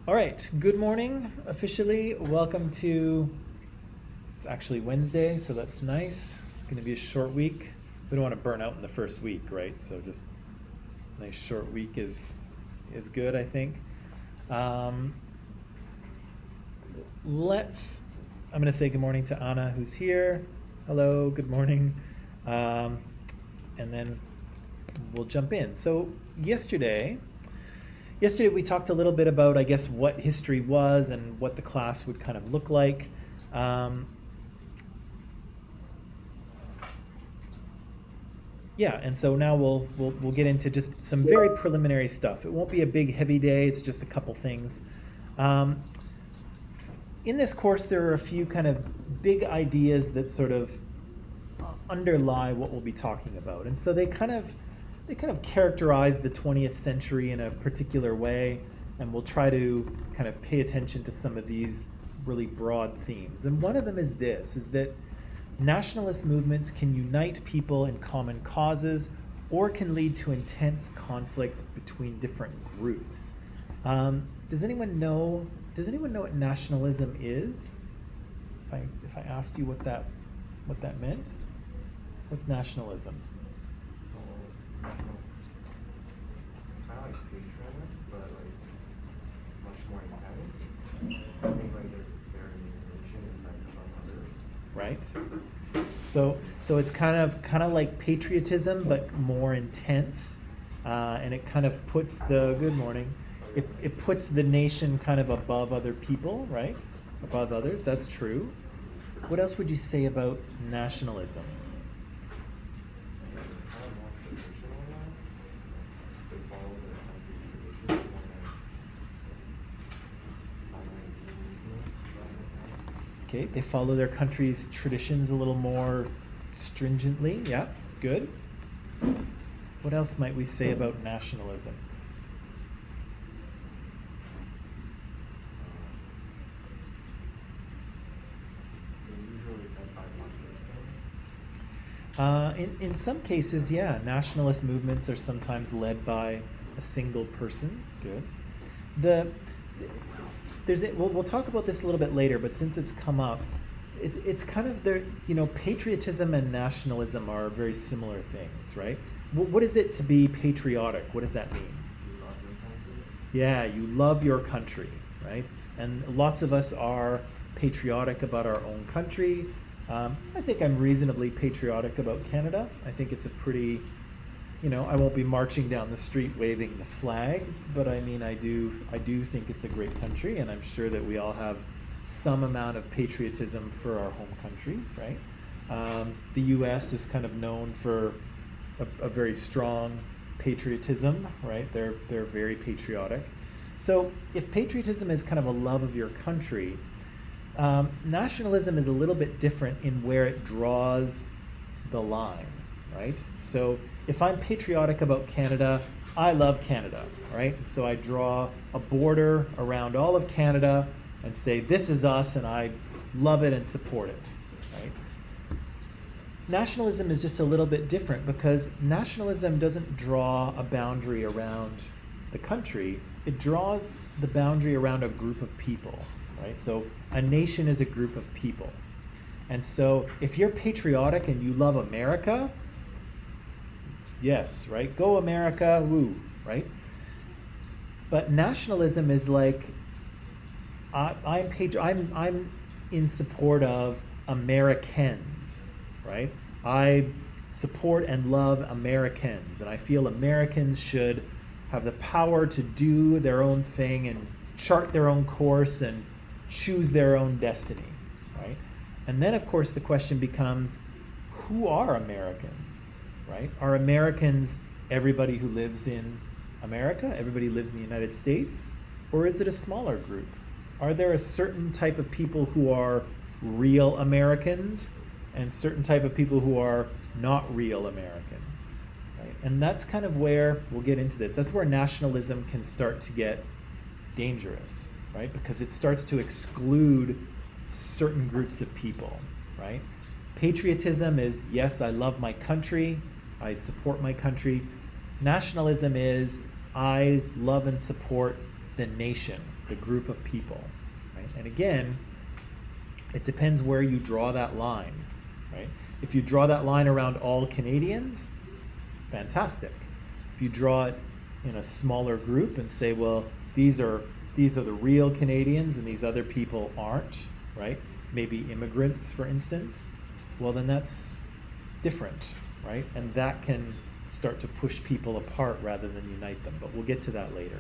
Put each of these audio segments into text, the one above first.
All right, good morning officially. Welcome to, it's actually Wednesday, so that's nice. It's going to be a short week. We don't want to burn out in the first week, right? So just a nice short week is good, I think. Um, I'm going to say good morning to Anna, who's here. Hello, good morning. Um, and then we'll jump in. So yesterday we talked a little bit about, I guess, what history was and what the class would kind of look like. Yeah, and so now we'll get into just some very preliminary stuff. It won't be a big heavy day. It's just a couple things. In this course, there are a few kind of big ideas that sort of underlie what we'll be talking about, and so they kind of characterize the 20th century in a particular way, and we'll try to kind of pay attention to some of these really broad themes. And one of them is this, is that nationalist movements can unite people in common causes or can lead to intense conflict between different groups. Does anyone know what nationalism is? If I asked you what that meant? What's nationalism? Kind of like patriotism, but like much more intense. I think like their nation is like above others. Right. So it's kind of like patriotism, but more intense, and it kind of puts the good morning. It puts the nation kind of above other people, right? Above others. That's true. What else would you say about nationalism? Okay, they follow their country's traditions a little more stringently. Yeah, good. What else might we say about nationalism? In some cases, yeah, nationalist movements are sometimes led by a single person. Good. We'll talk about this a little bit later, but since it's come up, it's kind of there. Patriotism and nationalism are very similar things, right? What is it to be patriotic? What does that mean? You love your country. Yeah, you love your country, right? And lots of us are patriotic about our own country. I think I'm reasonably patriotic about Canada. I think it's a pretty, I won't be marching down the street waving the flag, but I mean, I do think it's a great country, and I'm sure that we all have some amount of patriotism for our home countries, right? The U.S. is kind of known for a very strong patriotism, right? They're very patriotic. So if patriotism is kind of a love of your country, nationalism is a little bit different in where it draws the line, right? So if I'm patriotic about Canada, I love Canada, right? So I draw a border around all of Canada and say, this is us, and I love it and support it, right? Nationalism is just a little bit different because nationalism doesn't draw a boundary around the country. It draws the boundary around a group of people, right? So a nation is a group of people. And so if you're patriotic and you love America, yes, right? Go America, woo, right? But nationalism is like, I'm in support of Americans, right? I support and love Americans, and I feel Americans should have the power to do their own thing and chart their own course and choose their own destiny, right? And then, of course, the question becomes, who are Americans, right? Are Americans everybody who lives in America? Everybody lives in the United States? Or is it a smaller group? Are there a certain type of people who are real Americans and certain type of people who are not real Americans, right? And that's kind of where we'll get into this. That's where nationalism can start to get dangerous, right? Because it starts to exclude certain groups of people, right? Patriotism is, yes, I love my country, I support my country. Nationalism is, I love and support the nation, the group of people, right? And again, it depends where you draw that line, right? If you draw that line around all Canadians, fantastic. If you draw it in a smaller group and say, well, these are the real Canadians and these other people aren't, right? Maybe immigrants, for instance, well, then that's different, right? And that can start to push people apart rather than unite them, but we'll get to that later.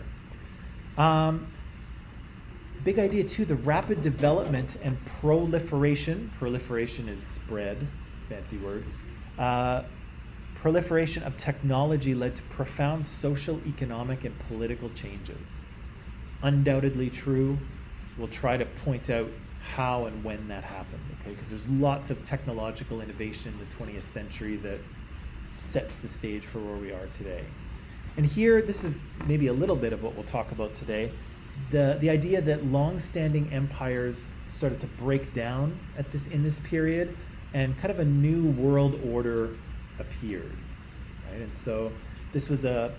Big idea too, the rapid development and proliferation is spread, fancy word, proliferation of technology led to profound social, economic, and political changes. Undoubtedly true. We'll try to point out how and when that happened, okay? Because there's lots of technological innovation in the 20th century that sets the stage for where we are today. And here, this is maybe a little bit of what we'll talk about today. The idea that long-standing empires started to break down in this period, and kind of a new world order appeared, right? And so this was a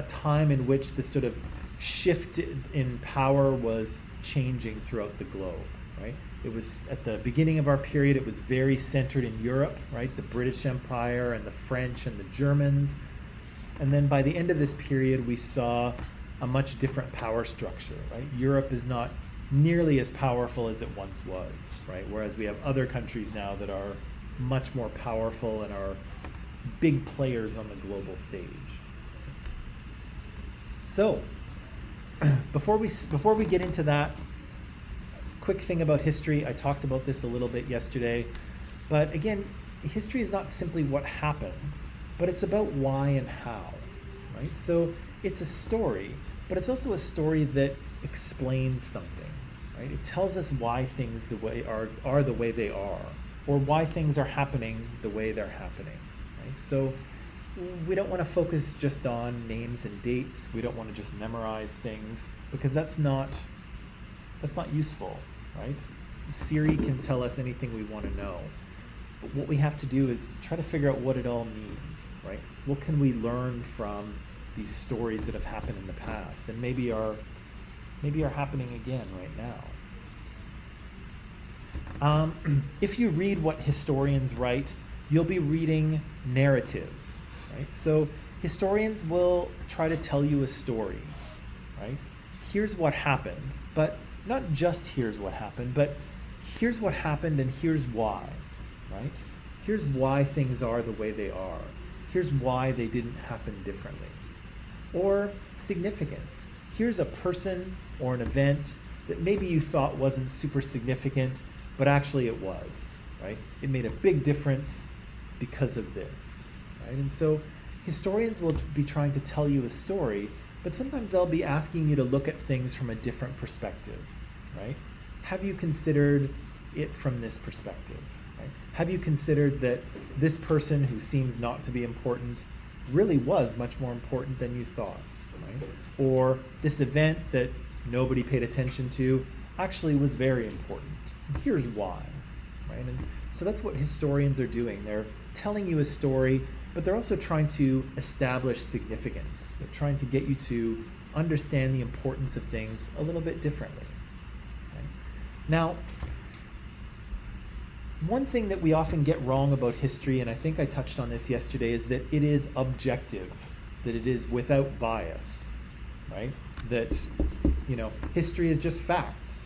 time in which the sort of shift in power was changing throughout the globe, right? It was at the beginning of our period, it was very centered in Europe, right? The British Empire and the French and the Germans. And then by the end of this period, we saw a much different power structure, right? Europe is not nearly as powerful as it once was, right? Whereas we have other countries now that are much more powerful and are big players on the global stage. So, before we get into that, quick thing about history. I talked about this a little bit yesterday, but again, history is not simply what happened, but it's about why and how, right? So it's a story, but it's also a story that explains something, right? It tells us why things are the way they are, or why things are happening the way they're happening, right? So we don't want to focus just on names and dates. We don't want to just memorize things, because that's not useful, right? Siri can tell us anything we want to know. But what we have to do is try to figure out what it all means, right? What can we learn from these stories that have happened in the past and maybe are happening again right now? If you read what historians write, you'll be reading narratives, right? So historians will try to tell you a story, right? Here's what happened, but not just here's what happened, but here's what happened and here's why, right? Here's why things are the way they are. Here's why they didn't happen differently. Or significance. Here's a person or an event that maybe you thought wasn't super significant, but actually it was, right? It made a big difference because of this, right? And so historians will be trying to tell you a story, but sometimes they'll be asking you to look at things from a different perspective, right? Have you considered it from this perspective, right? Have you considered that this person who seems not to be important really was much more important than you thought, right? Or this event that nobody paid attention to actually was very important. Here's why, right? And so that's what historians are doing. They're telling you a story, but they're also trying to establish significance. They're trying to get you to understand the importance of things a little bit differently. Okay? Now, one thing that we often get wrong about history, and I think I touched on this yesterday, is that it is objective, that it is without bias, right? That, history is just facts,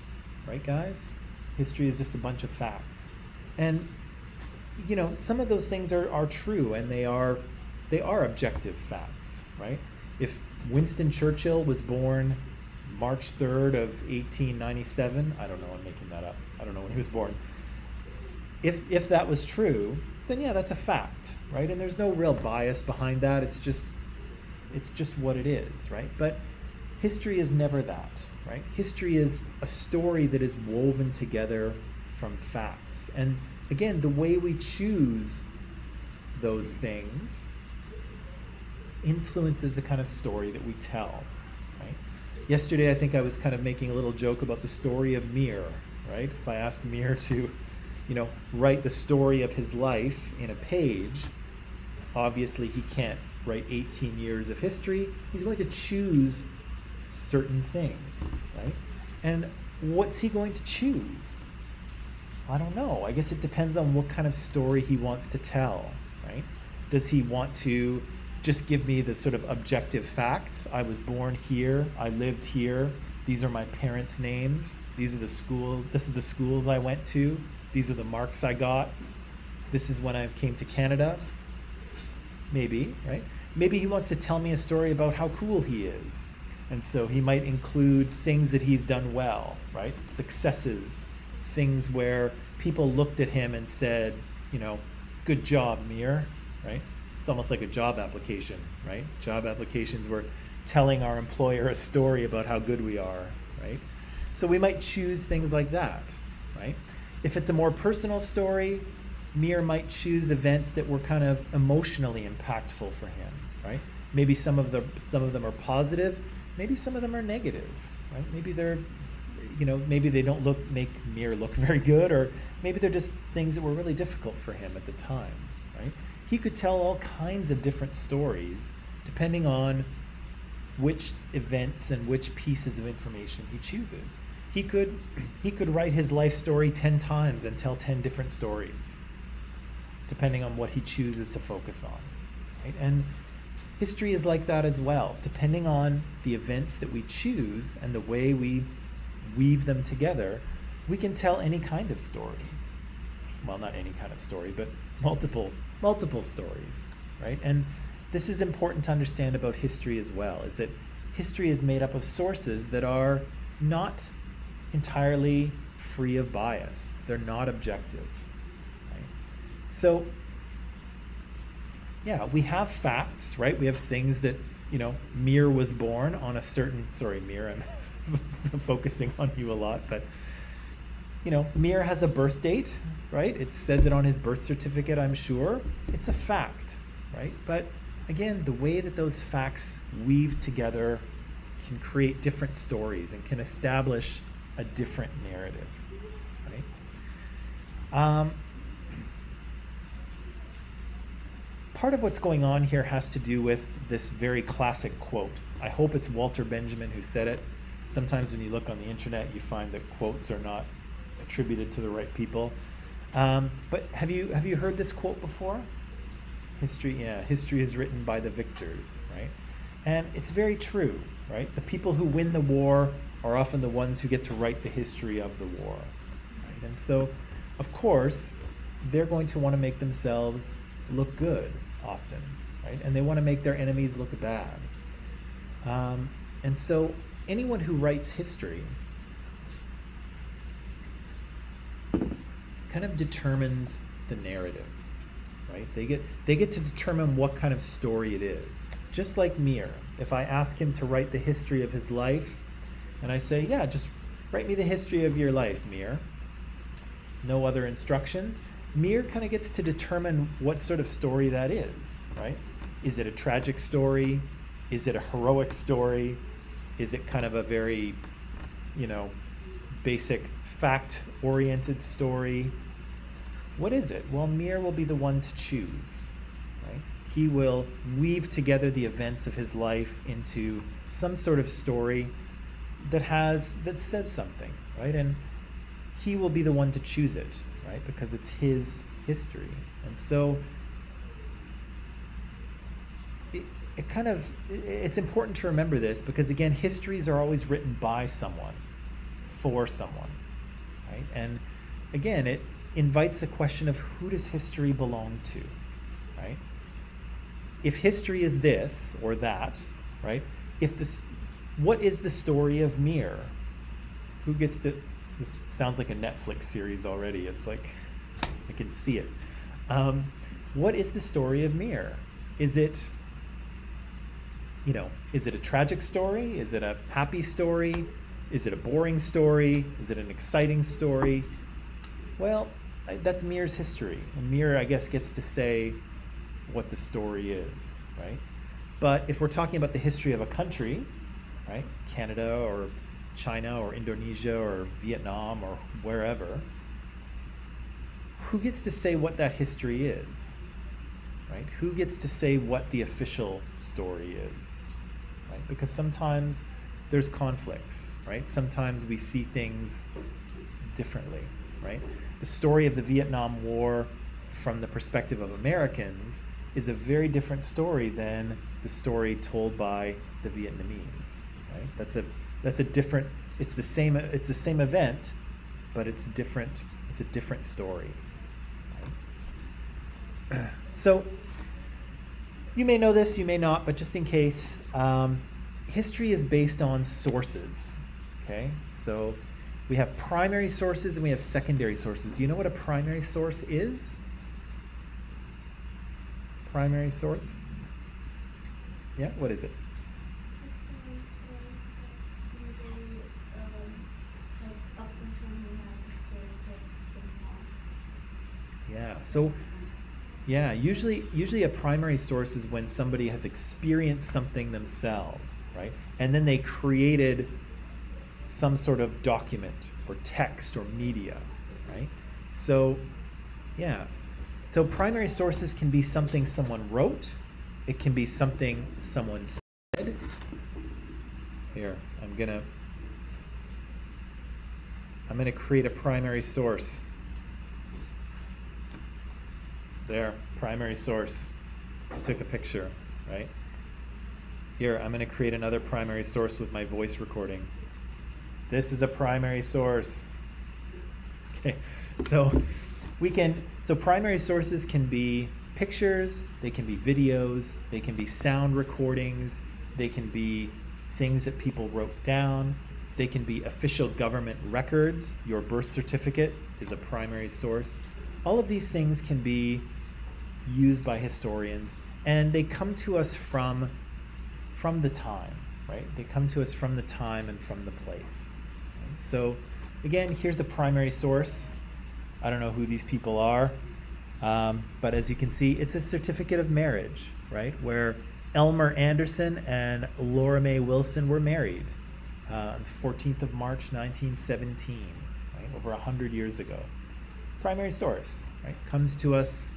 right, guys? History is just a bunch of facts. And, some of those things are true, and they are objective facts, right? If Winston Churchill was born March 3rd of 1897, I don't know, I'm making that up. I don't know when he was born. If that was true, then yeah, that's a fact, right? And there's no real bias behind that. It's just what it is, right? But history is never that, right? History is a story that is woven together from facts. And again, the way we choose those things influences the kind of story that we tell, right? Yesterday, I think I was kind of making a little joke about the story of Mir, right? If I asked Mir to, write the story of his life in a page, obviously he can't write 18 years of history. He's going to choose certain things, right? And what's he going to choose? I don't know. I guess it depends on what kind of story he wants to tell, right? Does he want to just give me the sort of objective facts? I was born here, I lived here, these are my parents' names, these are the schools, this is the schools I went to, these are the marks I got, this is when I came to Canada. Maybe, right? Maybe he wants to tell me a story about how cool he is. And so he might include things that he's done well, right? Successes, things where people looked at him and said, good job, Mir, right? It's almost like a job application, right? Job applications, we're telling our employer a story about how good we are, right? So we might choose things like that, right? If it's a more personal story, Mir might choose events that were kind of emotionally impactful for him, right? Maybe some of them are positive, maybe some of them are negative, right? Maybe they're, maybe they don't make Mir look very good, or maybe they're just things that were really difficult for him at the time, right? He could tell all kinds of different stories depending on which events and which pieces of information he chooses. He could write his life story 10 times and tell 10 different stories, depending on what he chooses to focus on, right? And history is like that as well. Depending on the events that we choose and the way we weave them together, we can tell any kind of story. Well, not any kind of story, but multiple stories, right? And this is important to understand about history as well, is that history is made up of sources that are not entirely free of bias. They're not objective. So, yeah, we have facts, right? We have things that, Mir was born on a certain, sorry, Mir, I'm focusing on you a lot, but, Mir has a birth date, right? It says it on his birth certificate, I'm sure. It's a fact, right? But again, the way that those facts weave together can create different stories and can establish a different narrative, right? Part of what's going on here has to do with this very classic quote. I hope it's Walter Benjamin who said it. Sometimes when you look on the internet, you find that quotes are not attributed to the right people. But have you heard this quote before? History is written by the victors, right? And it's very true, right? The people who win the war are often the ones who get to write the history of the war, right? And so, of course, they're going to want to make themselves look good often, right? And they want to make their enemies look bad. And so anyone who writes history kind of determines the narrative, right? They get to determine what kind of story it is. Just like Mir, if I ask him to write the history of his life, and I say, yeah, just write me the history of your life, Mir. No other instructions. Mir kind of gets to determine what sort of story that is, right? Is it a tragic story? Is it a heroic story? Is it kind of a very, basic fact-oriented story? What is it? Well, Mir will be the one to choose, right? He will weave together the events of his life into some sort of story that says something, right? And he will be the one to choose it, right? Because it's his history. And so it's important to remember this, because again, histories are always written by someone, for someone, right? And again, it invites the question of, who does history belong to, right? If history is this or that, right? What is the story of Mir? Who gets to? This sounds like a Netflix series already. It's like, I can see it. What is the story of Mir? Is it a tragic story? Is it a happy story? Is it a boring story? Is it an exciting story? Well, that's Mir's history. And Mir, I guess, gets to say what the story is, right? But if we're talking about the history of a country, right? Canada or China or Indonesia or Vietnam or wherever, who gets to say what that history is, right? Who gets to say what the official story is, right? Because sometimes there's conflicts, right? Sometimes we see things differently, right? The story of the Vietnam War from the perspective of Americans is a very different story than the story told by the Vietnamese, right? That's a different, it's the same event, but it's different. It's a different story. Right? So you may know this, you may not, but just in case, history is based on sources. Okay, so we have primary sources and we have secondary sources. Do you know what a primary source is? Primary source? Yeah, what is it? Yeah, so yeah, usually a primary source is when somebody has experienced something themselves, right? And then they created some sort of document or text or media, right? So yeah, so primary sources can be something someone wrote, it can be something someone said. Here, I'm gonna create a primary source. There, primary source. I took a picture, right? Here, I'm going to create another primary source with my voice recording. This is a primary source. Okay, so primary sources can be pictures, they can be videos, they can be sound recordings, they can be things that people wrote down, they can be official government records. Your birth certificate is a primary source. All of these things can be used by historians, and they come to us from the time, right? They come to us from the time and from the place. Right? So again, here's a primary source. I don't know who these people are, but as you can see, it's a certificate of marriage, right? Where Elmer Anderson and Laura Mae Wilson were married on the 14th of March, 1917, right? Over 100 years ago. Primary source, right? Comes to us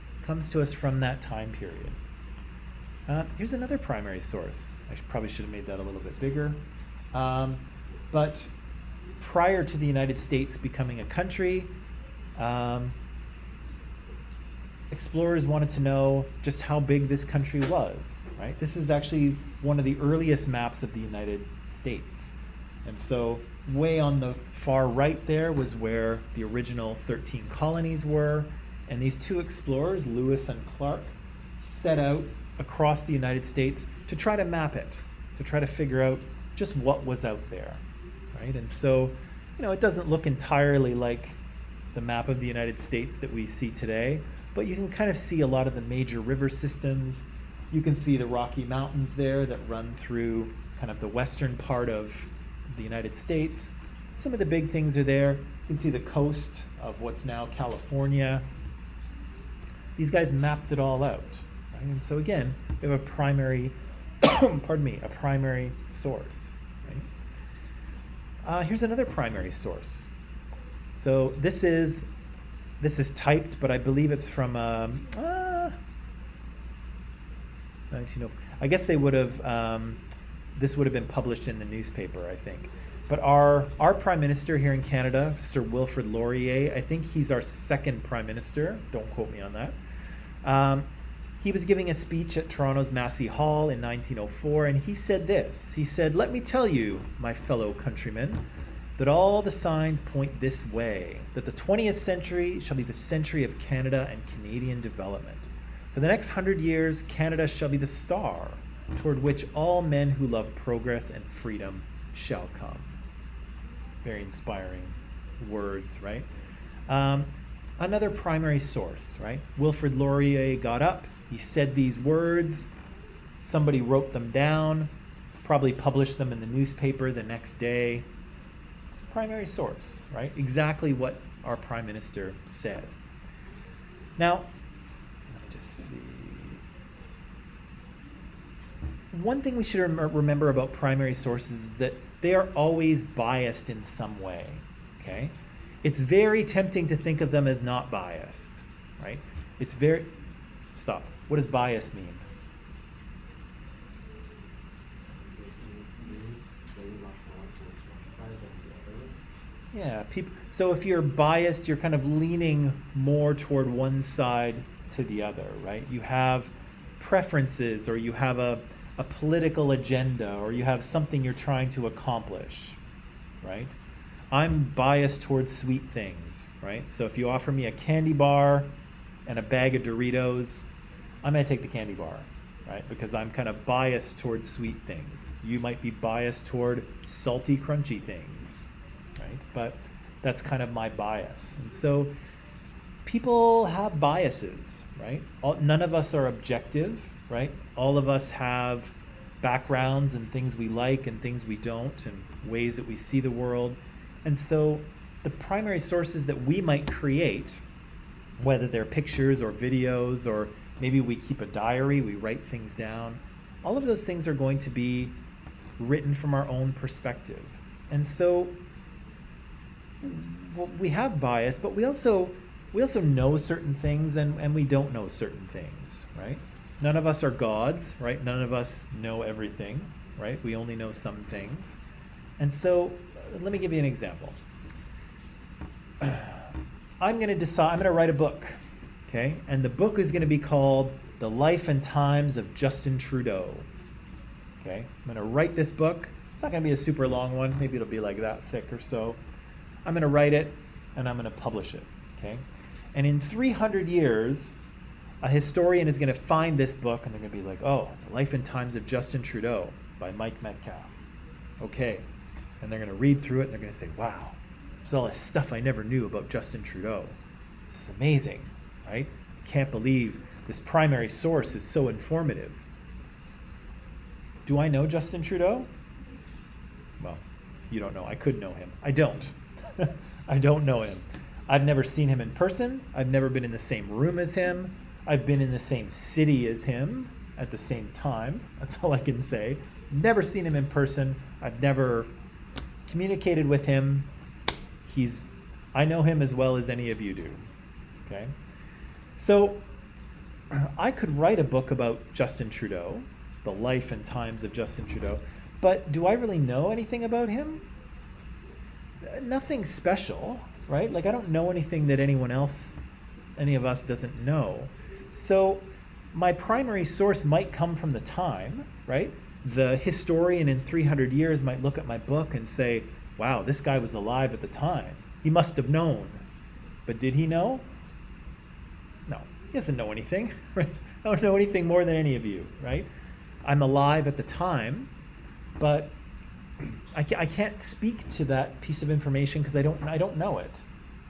from that time period. Here's another primary source. I probably should have made that a little bit bigger. But prior to the United States becoming a country, explorers wanted to know just how big this country was, right? This is actually one of the earliest maps of the United States. And so way on the far right there was where the original 13 colonies were. And these two explorers, Lewis and Clark, set out across the United States to try to map it, to try to figure out just what was out there, right? And so, it doesn't look entirely like the map of the United States that we see today, but you can kind of see a lot of the major river systems. You can see the Rocky Mountains there that run through kind of the western part of the United States. Some of the big things are there. You can see the coast of what's now California. These guys mapped it all out, right? And so again, we have a primary, a primary source, right? Here's another primary source. So this is typed, but I believe it's from 1904. I guess they would have. This would have been published in the newspaper, I think. But our Prime Minister here in Canada, Sir Wilfrid Laurier, I think he's our second Prime Minister. Don't quote me on that. He was giving a speech at Toronto's Massey Hall in 1904, and he said this. He said, "Let me tell you, my fellow countrymen, that all the signs point this way, that the 20th century shall be the century of Canada and Canadian development. For the next 100 years, Canada shall be the star toward which all men who love progress and freedom shall come." Very inspiring words, right? Another primary source, right? Wilfrid Laurier got up, he said these words, somebody wrote them down, probably published them in the newspaper the next day. Primary source, right? Exactly what our Prime Minister said. Now, let me just see. One thing we should remember about primary sources is that they are always biased in some way, okay? It's very tempting to think of them as not biased, right? Stop. What does bias mean? It means very much Yeah, people. So if you're biased, you're kind of leaning more toward one side to the other, right? You have preferences, or you have a political agenda, or you have something you're trying to accomplish, right? I'm biased towards sweet things, right? So if you offer me a candy bar and a bag of Doritos, I'm going to take the candy bar, right? Because I'm kind of biased towards sweet things. You might be biased toward salty, crunchy things, right? But that's kind of my bias. And so people have biases, right? None of us are objective, right? All of us have backgrounds and things we like and things we don't, and ways that we see the world. And so the primary sources that we might create, whether they're pictures or videos, or maybe we keep a diary, we write things down, all of those things are going to be written from our own perspective. And so we have bias, but we also know certain things, and we don't know certain things, right? None of us are gods, right? None of us know everything, right? We only know some things. And so let me give you an example. I'm going to write a book, okay? And the book is going to be called The Life and Times of Justin Trudeau, okay? I'm going to write this book. It's not going to be a super long one. Maybe it'll be like that thick or so. I'm going to write it, and I'm going to publish it, okay? And in 300 years, a historian is going to find this book, and they're going to be like, oh, The Life and Times of Justin Trudeau by Mike Metcalf. Okay. And they're going to read through it, and they're going to say, wow, there's all this stuff I never knew about Justin Trudeau. This is amazing, right? Can't believe this primary source is so informative. Do I know Justin Trudeau? Well, you don't know. I could know him. I don't. I don't know him. I've never seen him in person. I've never been in the same room as him. I've been in the same city as him at the same time. That's all I can say. Never seen him in person. I've never communicated with him. I know him as well as any of you do. Okay? So I could write a book about Justin Trudeau, The Life and Times of Justin Trudeau, but do I really know anything about him? Nothing special, right? Like, I don't know anything that any of us doesn't know. So my primary source might come from the time, right? The historian in 300 years might look at my book and say, wow, this guy was alive at the time. He must have known. But did he know? No, he doesn't know anything, right? I don't know anything more than any of you, right? I'm alive at the time, but I can't speak to that piece of information because I don't know it,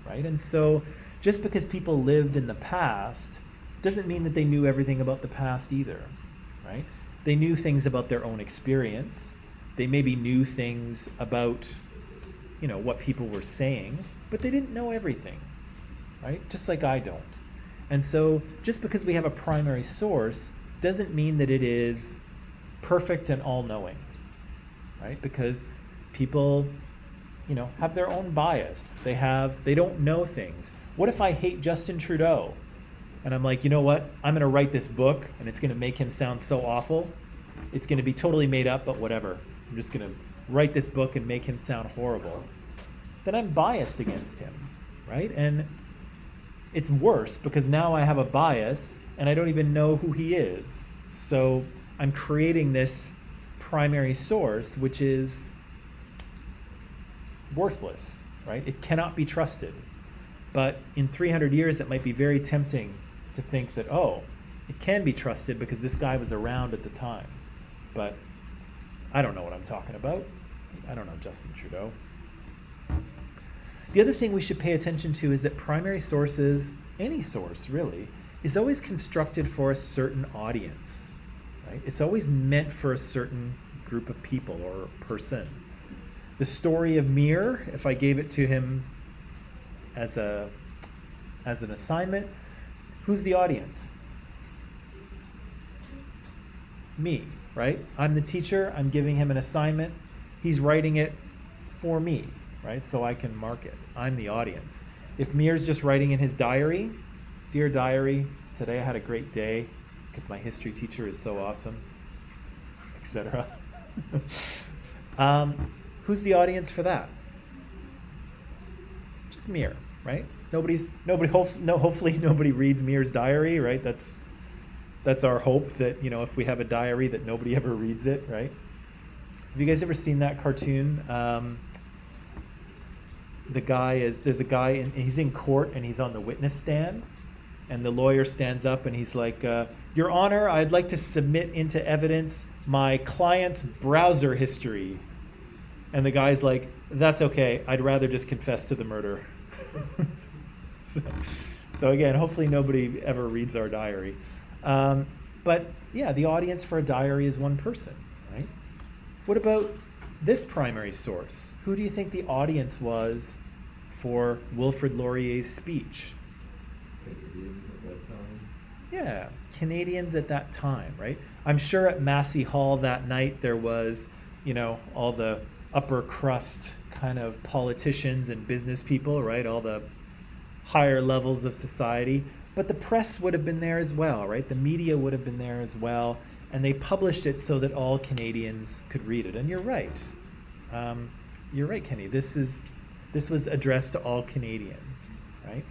right? And so just because people lived in the past doesn't mean that they knew everything about the past either, right? They knew things about their own experience. They maybe knew things about, what people were saying, but they didn't know everything, right? Just like I don't. And so just because we have a primary source doesn't mean that it is perfect and all-knowing, right? Because people, have their own bias. They don't know things. What if I hate Justin Trudeau? And I'm like, you know what? I'm going to write this book, and it's going to make him sound so awful. It's going to be totally made up, but whatever. I'm just going to write this book and make him sound horrible. Then I'm biased against him, right? And it's worse because now I have a bias, and I don't even know who he is. So I'm creating this primary source, which is worthless, right? It cannot be trusted. But in 300 years, it might be very tempting to think that, oh, it can be trusted because this guy was around at the time. But I don't know what I'm talking about. I don't know Justin Trudeau. The other thing we should pay attention to is that primary sources, any source really, is always constructed for a certain audience, right? It's always meant for a certain group of people or person. The story of Mir, if I gave it to him as an assignment, who's the audience? Me, right? I'm the teacher. I'm giving him an assignment. He's writing it for me, right? So I can mark it. I'm the audience. If Mir's just writing in his diary, dear diary, today I had a great day because my history teacher is so awesome, etc. Who's the audience for that? Just Mir, right? Hopefully nobody reads Mir's diary, right? That's our hope, that, if we have a diary, that nobody ever reads it, right? Have you guys ever seen that cartoon? There's a guy, and he's in court, and he's on the witness stand, and the lawyer stands up, and he's like, Your Honor, I'd like to submit into evidence my client's browser history. And the guy's like, that's okay, I'd rather just confess to the murder. So again, hopefully nobody ever reads our diary. But yeah, the audience for a diary is one person, right? What about this primary source? Who do you think the audience was for Wilfrid Laurier's speech? Canadians at that time. Yeah, Canadians at that time, right? I'm sure at Massey Hall that night there was, all the upper crust kind of politicians and business people, right? All the higher levels of society. But the press would have been there as well, right? The media would have been there as well. And they published it so that all Canadians could read it. And you're right. You're right, Kenny. This was addressed to all Canadians, right?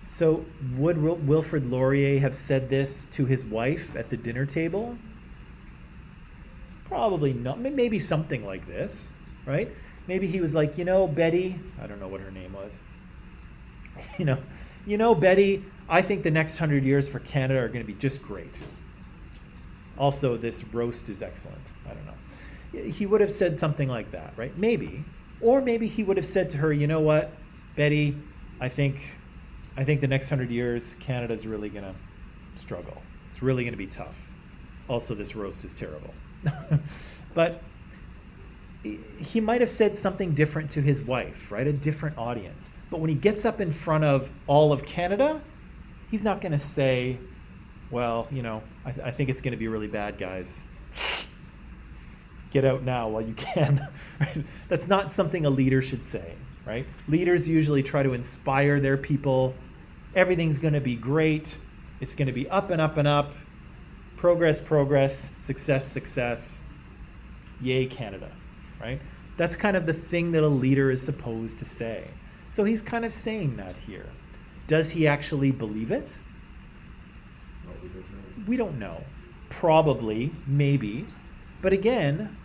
So would Wilfrid Laurier have said this to his wife at the dinner table? Probably not. Maybe something like this, right? Maybe he was like, Betty, I don't know what her name was. Betty, I think the next 100 years for Canada are going to be just great. Also, this roast is excellent. I don't know. He would have said something like that, right? Maybe. Or maybe he would have said to her, you know what, Betty, I think the next 100 years, Canada's really going to struggle. It's really going to be tough. Also, this roast is terrible. But he might have said something different to his wife, right? A different audience. But when he gets up in front of all of Canada, he's not going to say, well, I think it's going to be really bad, guys. Get out now while you can. Right? That's not something a leader should say, right? Leaders usually try to inspire their people. Everything's going to be great. It's going to be up and up and up. Progress, progress, success, success. Yay, Canada, right? That's kind of the thing that a leader is supposed to say. So he's kind of saying that here. Does he actually believe it? We don't know. Probably, maybe. But again,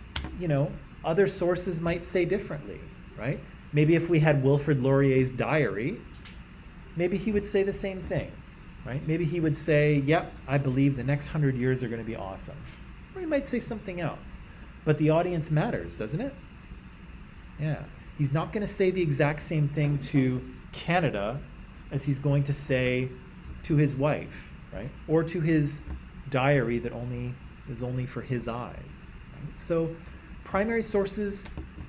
other sources might say differently, right? Maybe if we had Wilfrid Laurier's diary, maybe he would say the same thing, right? Maybe he would say, yep, I believe the next 100 years are going to be awesome. Or he might say something else. But the audience matters, doesn't it? Yeah. He's not going to say the exact same thing to Canada as he's going to say to his wife, right? Or to his diary that is only for his eyes. Right? So primary sources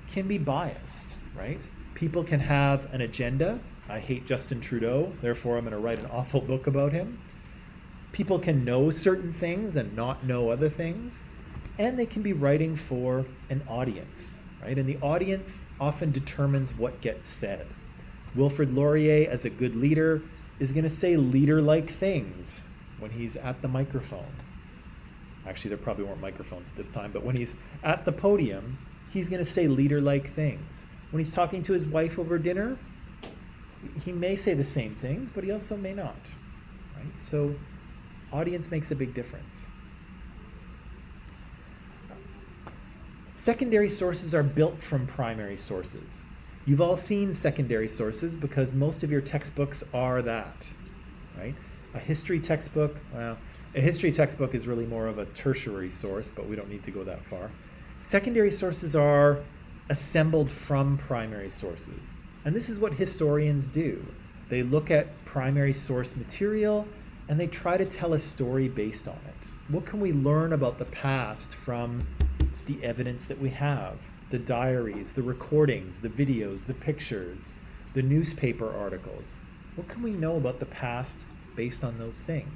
can be biased, right? People can have an agenda. I hate Justin Trudeau, therefore I'm going to write an awful book about him. People can know certain things and not know other things. And they can be writing for an audience, right? And the audience often determines what gets said. Wilfrid Laurier, as a good leader, is going to say leader-like things when he's at the microphone. Actually, there probably weren't microphones at this time, but when he's at the podium, he's going to say leader-like things. When he's talking to his wife over dinner, he may say the same things, but he also may not, right? So audience makes a big difference. Secondary sources are built from primary sources. You've all seen secondary sources because most of your textbooks are that, right? A history textbook is really more of a tertiary source, but we don't need to go that far. Secondary sources are assembled from primary sources. And this is what historians do. They look at primary source material and they try to tell a story based on it. What can we learn about the past from the evidence that we have? The diaries, the recordings, the videos, the pictures, the newspaper articles. What can we know about the past based on those things?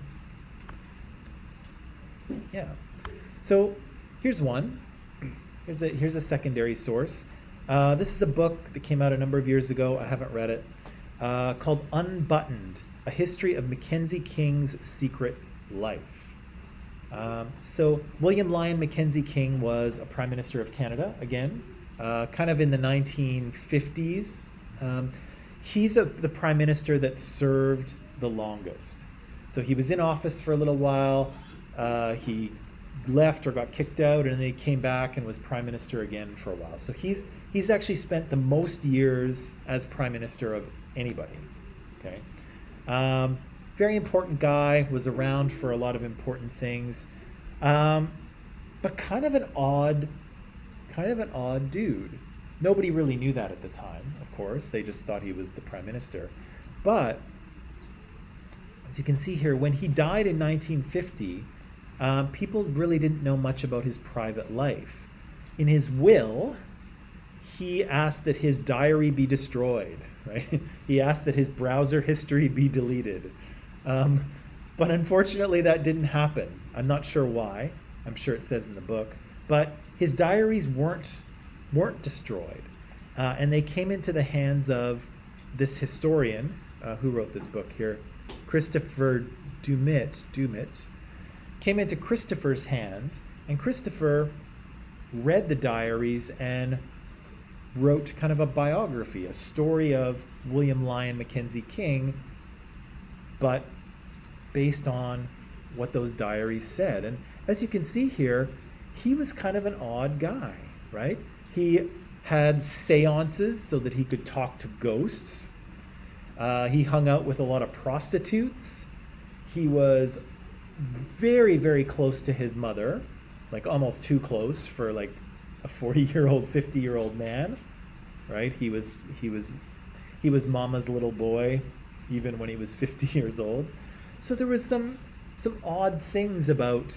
Yeah. So here's one. Here's a secondary source. This is a book that came out a number of years ago. I haven't read it. Called Unbuttoned: A History of Mackenzie King's Secret Life. So William Lyon Mackenzie King was a Prime Minister of Canada, again, kind of in the 1950s. he's the prime minister that served the longest. So he was in office for a little while. He left or got kicked out, and then he came back and was prime minister again for a while. So he's actually spent the most years as prime minister of anybody. Okay, very important guy, was around for a lot of important things, but kind of an odd dude. Nobody really knew that at the time, of course. They just thought he was the prime minister. But as you can see here, when he died in 1950, people really didn't know much about his private life. In his will, he asked that his diary be destroyed, right? He asked that his browser history be deleted. But unfortunately, that didn't happen. I'm not sure why. I'm sure it says in the book. But his diaries weren't destroyed. And they came into the hands of this historian who wrote this book here, Christopher Dumit, came into Christopher's hands, and Christopher read the diaries and wrote kind of a biography, a story of William Lyon Mackenzie King, but based on what those diaries said. And as you can see here, he was kind of an odd guy, right? He had seances so that he could talk to ghosts. He hung out with a lot of prostitutes. He was very, very close to his mother, like almost too close for like a 40-year-old, 50-year-old man, right? He was mama's little boy, even when he was 50 years old. So there was some odd things about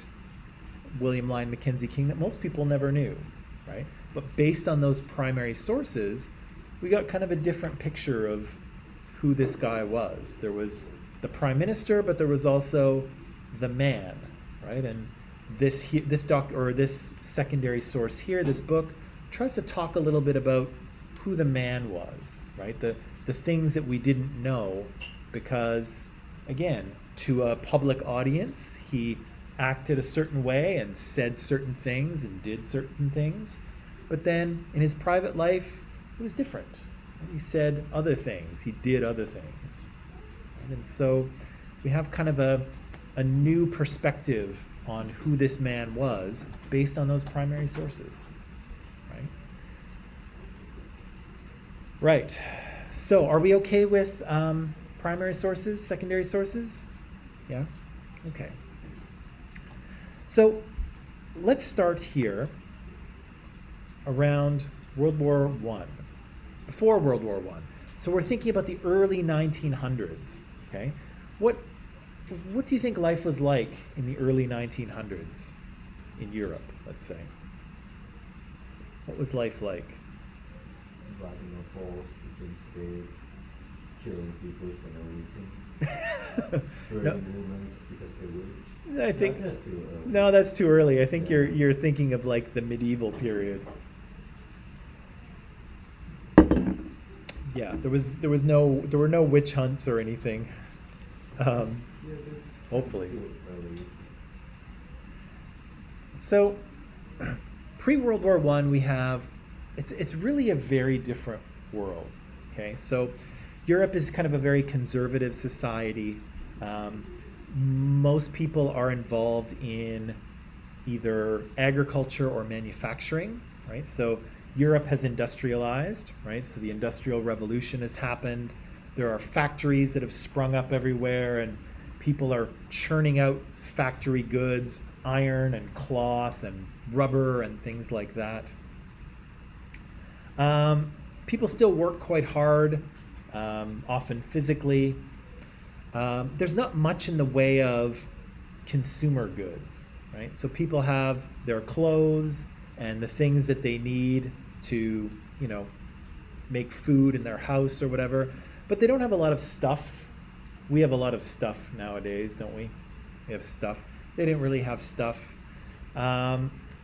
William Lyon Mackenzie King that most people never knew, right? But based on those primary sources, we got kind of a different picture of who this guy was. There was the prime minister, but there was also the man, right? And this secondary source here, this book, tries to talk a little bit about who the man was, right? The things that we didn't know, because again, to a public audience, he acted a certain way and said certain things and did certain things. But then in his private life, it was different. He said other things. He did other things. And so we have kind of a new perspective on who this man was based on those primary sources. Right. So are we okay with primary sources, secondary sources? Yeah? Okay. So let's start here around World War I, before World War I. So we're thinking about the early 1900s, okay? What do you think life was like in the early 1900s in Europe, let's say? What was life like? Riding a horse between states, killing people for no reason, burning women because they wish. I think that's too early. No, that's too early. I think you're thinking of like the medieval period. Yeah, there were no witch hunts or anything. Hopefully. So, pre-World War I, we have it's really a very different world. Okay, so Europe is kind of a very conservative society. Most people are involved in either agriculture or manufacturing, right? So Europe has industrialized, right? So the Industrial Revolution has happened. There are factories that have sprung up everywhere, and people are churning out factory goods, iron and cloth and rubber and things like that. People still work quite hard, often physically. There's not much in the way of consumer goods, right? So people have their clothes and the things that they need to, make food in their house or whatever, but they don't have a lot of stuff. We have a lot of stuff nowadays, don't we? We have stuff. They didn't really have stuff.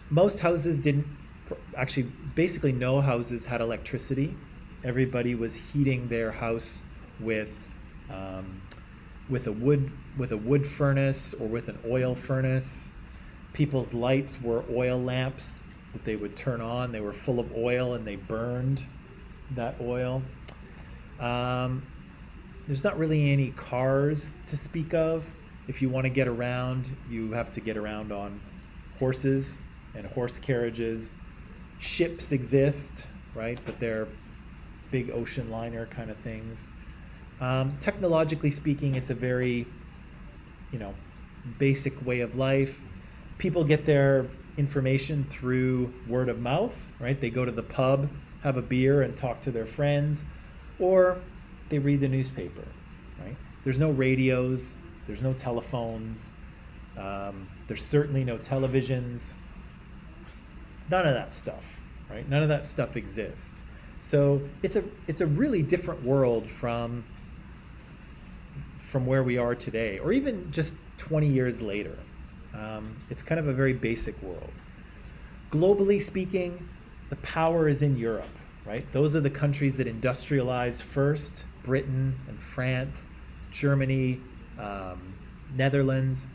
Most houses didn't, actually, basically no houses had electricity. Everybody was heating their house with a wood furnace or with an oil furnace. People's lights were oil lamps that they would turn on. They were full of oil and they burned that oil. There's not really any cars to speak of. If you want to get around, you have to get around on horses and horse carriages. Ships exist, right? But they're big ocean liner kind of things. Technologically speaking, it's a very, basic way of life. People get their information through word of mouth, right? They go to the pub, have a beer, and talk to their friends, or they read the newspaper, right? There's no radios, there's no telephones, there's certainly no televisions. None of that stuff, right? None of that stuff exists. So it's a really different world from where we are today, or even just 20 years later. It's kind of a very basic world. Globally speaking, the power is in Europe, right? Those are the countries that industrialized first: Britain and France, Germany, Netherlands.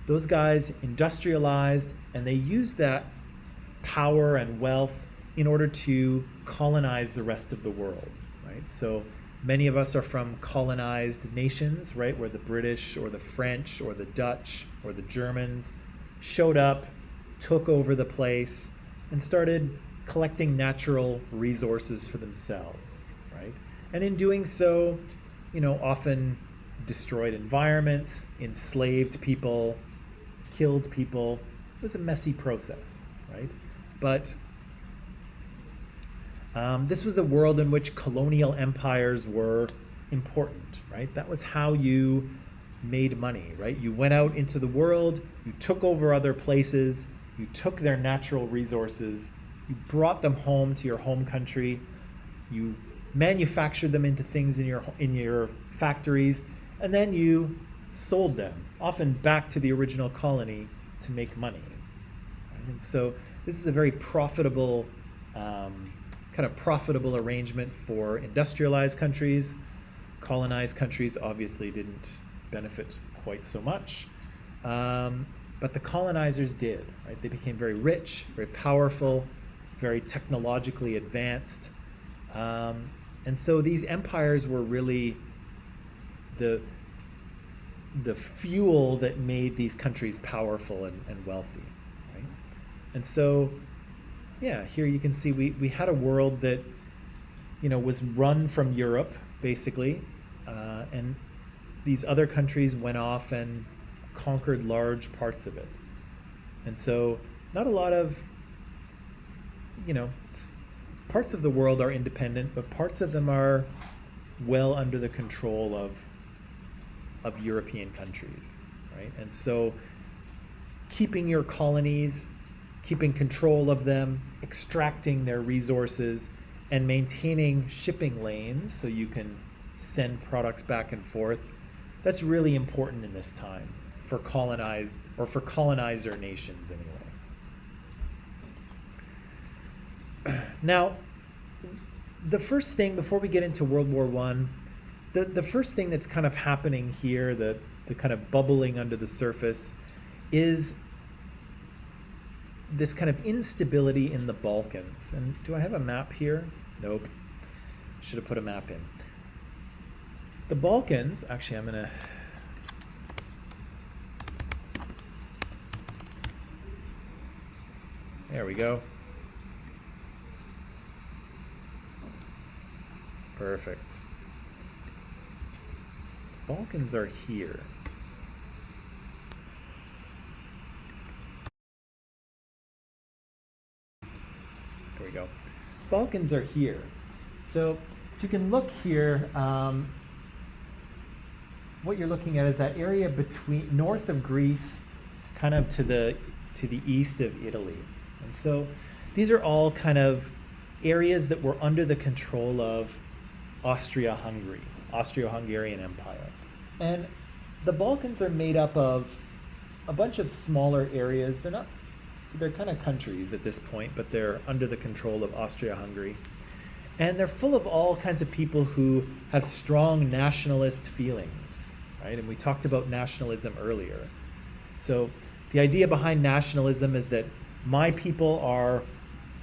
Those guys industrialized, and they used that power and wealth in order to colonize the rest of the world, right? So many of us are from colonized nations, right, where the British or the French or the Dutch or the Germans showed up, took over the place, and started collecting natural resources for themselves, right? And in doing so, often destroyed environments, enslaved people, killed people. It was a messy process, right? But this was a world in which colonial empires were important, right? That was how you made money, right? You went out into the world, you took over other places, you took their natural resources, you brought them home to your home country, you manufactured them into things in your factories, and then you sold them, often back to the original colony, to make money. And so this is a very profitable profitable arrangement for industrialized countries. Colonized countries obviously didn't benefit quite so much, but the colonizers did, right? They became very rich, very powerful, very technologically advanced, and so these empires were really the fuel that made these countries powerful and wealthy, right? And so here you can see we had a world that was run from Europe basically, and these other countries went off and conquered large parts of it. And so not a lot of parts of the world are independent, but parts of them are well under the control of European countries, right? And so keeping your colonies, keeping control of them, extracting their resources, and maintaining shipping lanes so you can send products back and forth, that's really important in this time for colonized, or for colonizer nations anyway. Now, the first thing, before we get into World War I, the first thing that's kind of happening here, the kind of bubbling under the surface, is this kind of instability in the Balkans. And do I have a map here? Nope. Should have put a map in. The Balkans, actually I'm gonna, there we go. Perfect. Balkans are here. There we go. Balkans are here. So if you can look here, what you're looking at is that area between north of Greece, kind of to the east of Italy. And so these are all kind of areas that were under the control of Austria-Hungary, Austro-Hungarian Empire. And the Balkans are made up of a bunch of smaller areas. They're kind of countries at this point, but they're under the control of Austria-Hungary. And they're full of all kinds of people who have strong nationalist feelings, right? And we talked about nationalism earlier. So the idea behind nationalism is that my people are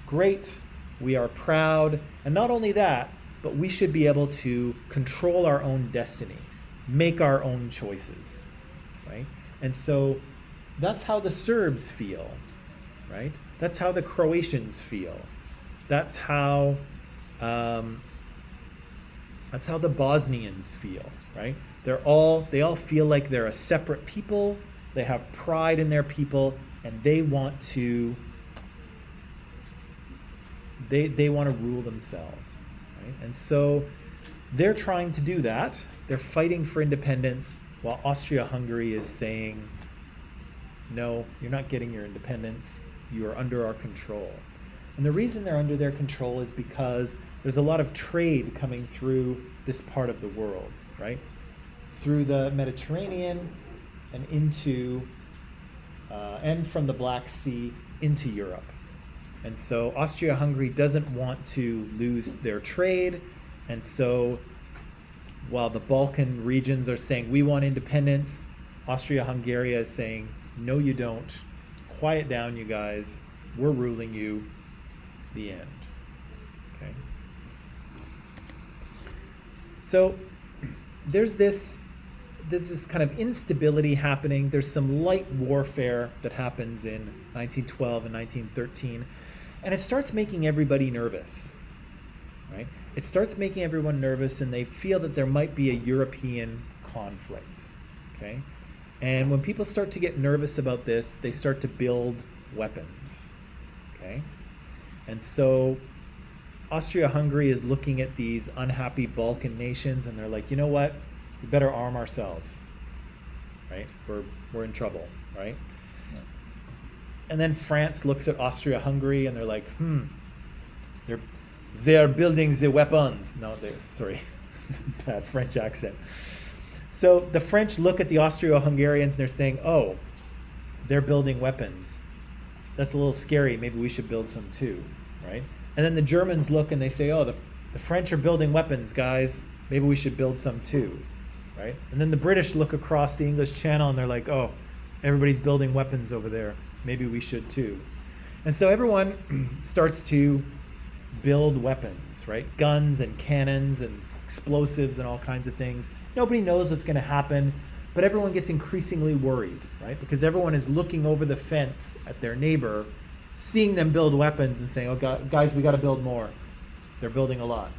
great, we are proud, and not only that, but we should be able to control our own destiny, make our own choices, right? And so that's how the Serbs feel, right? That's how the Croatians feel. That's how the Bosnians feel, right? They all feel like they're a separate people. They have pride in their people, and they want to rule themselves, right? And so they're trying to do that. They're fighting for independence, while Austria-Hungary is saying, no, you're not getting your independence. You are under our control. And the reason they're under their control is because there's a lot of trade coming through this part of the world, right? Through the Mediterranean and into, and from the Black Sea into Europe. And so Austria-Hungary doesn't want to lose their trade. And so while the Balkan regions are saying, we want independence, Austria-Hungary is saying, no, you don't. Quiet down, you guys. We're ruling you. The end. Okay. So there's this kind of instability happening. There's some light warfare that happens in 1912 and 1913, and it starts making everybody nervous, right? It starts making everyone nervous, and they feel that there might be a European conflict, okay? And when people start to get nervous about this, they start to build weapons, okay? And so Austria-Hungary is looking at these unhappy Balkan nations, and they're like, you know what? We better arm ourselves, right? We're in trouble, right? Yeah. And then France looks at Austria-Hungary, and they're like, they're building the weapons. No, sorry, it's a bad French accent. So the French look at the Austro-Hungarians, and they're saying, oh, they're building weapons. That's a little scary. Maybe we should build some too, right? And then the Germans look and they say, oh, the French are building weapons, guys. Maybe we should build some too, right? And then the British look across the English Channel and they're like, oh, everybody's building weapons over there. Maybe we should too. And so everyone starts to build weapons, right? Guns and cannons and explosives and all kinds of things. Nobody knows what's going to happen, but everyone gets increasingly worried, right? Because everyone is looking over the fence at their neighbor, seeing them build weapons and saying, oh, guys, we got to build more. They're building a lot,